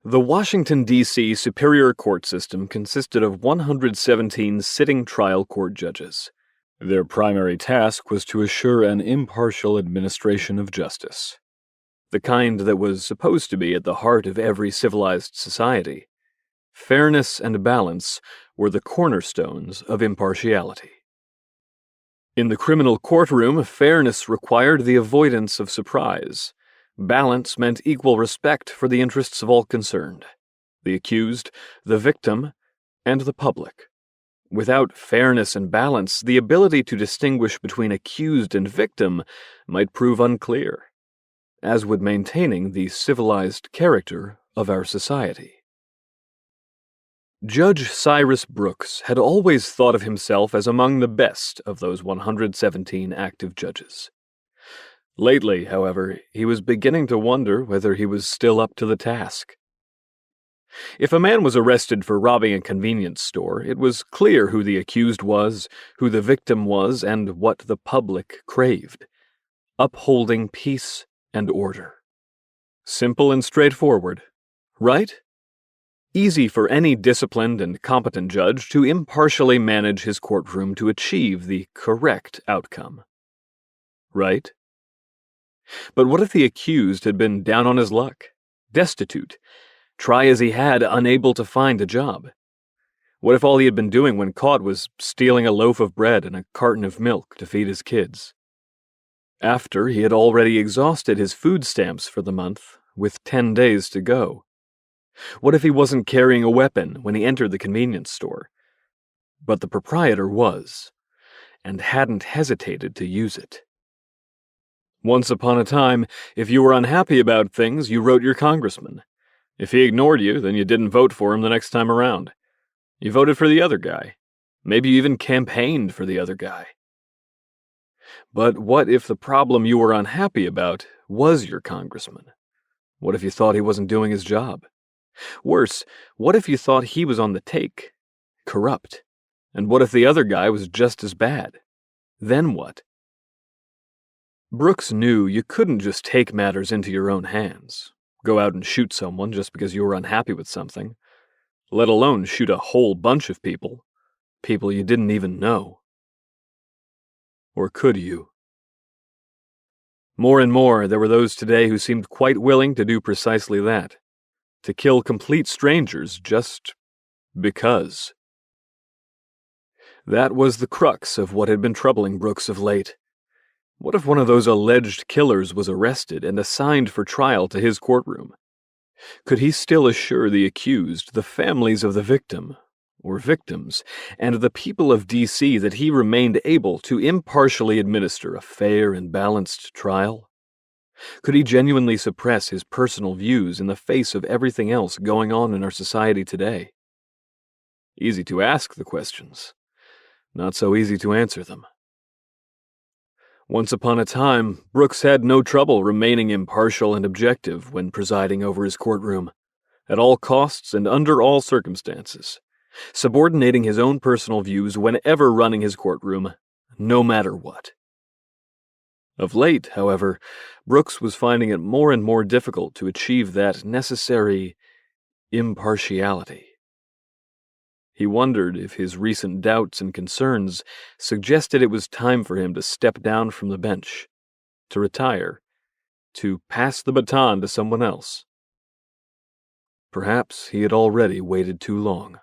The Washington, D.C. Superior Court system consisted of 117 sitting trial court judges. Their primary task was to assure an impartial administration of justice, the kind that was supposed to be at the heart of every civilized society. Fairness and balance were the cornerstones of impartiality. In the criminal courtroom, fairness required the avoidance of surprise. Balance meant equal respect for the interests of all concerned, the accused, the victim, and the public. Without fairness and balance, the ability to distinguish between accused and victim might prove unclear, as would maintaining the civilized character of our society. Judge Cyrus Brooks had always thought of himself as among the best of those 117 active judges. Lately, however, he was beginning to wonder whether he was still up to the task. If a man was arrested for robbing a convenience store, it was clear who the accused was, who the victim was, and what the public craved: upholding peace and order. Simple and straightforward, right? Easy for any disciplined and competent judge to impartially manage his courtroom to achieve the correct outcome. Right? But what if the accused had been down on his luck, destitute, try as he had, unable to find a job? What if all he had been doing when caught was stealing a loaf of bread and a carton of milk to feed his kids? After he had already exhausted his food stamps for the month, with 10 days to go? What if he wasn't carrying a weapon when he entered the convenience store, but the proprietor was, and hadn't hesitated to use it? Once upon a time, if you were unhappy about things, you wrote your congressman. If he ignored you, then you didn't vote for him the next time around. You voted for the other guy. Maybe you even campaigned for the other guy. But what if the problem you were unhappy about was your congressman? What if you thought he wasn't doing his job? Worse, what if you thought he was on the take, corrupt? And what if the other guy was just as bad? Then what? Brooks knew you couldn't just take matters into your own hands, go out and shoot someone just because you were unhappy with something, let alone shoot a whole bunch of people you didn't even know. Or could you? More and more, there were those today who seemed quite willing to do precisely that, to kill complete strangers just because. That was the crux of what had been troubling Brooks of late. What if one of those alleged killers was arrested and assigned for trial to his courtroom? Could he still assure the accused, the families of the victim, or victims, and the people of D.C. that he remained able to impartially administer a fair and balanced trial? Could he genuinely suppress his personal views in the face of everything else going on in our society today? Easy to ask the questions, not so easy to answer them. Once upon a time, Brooks had no trouble remaining impartial and objective when presiding over his courtroom, at all costs and under all circumstances, subordinating his own personal views whenever running his courtroom, no matter what. Of late, however, Brooks was finding it more and more difficult to achieve that necessary impartiality. He wondered if his recent doubts and concerns suggested it was time for him to step down from the bench, to retire, to pass the baton to someone else. Perhaps he had already waited too long.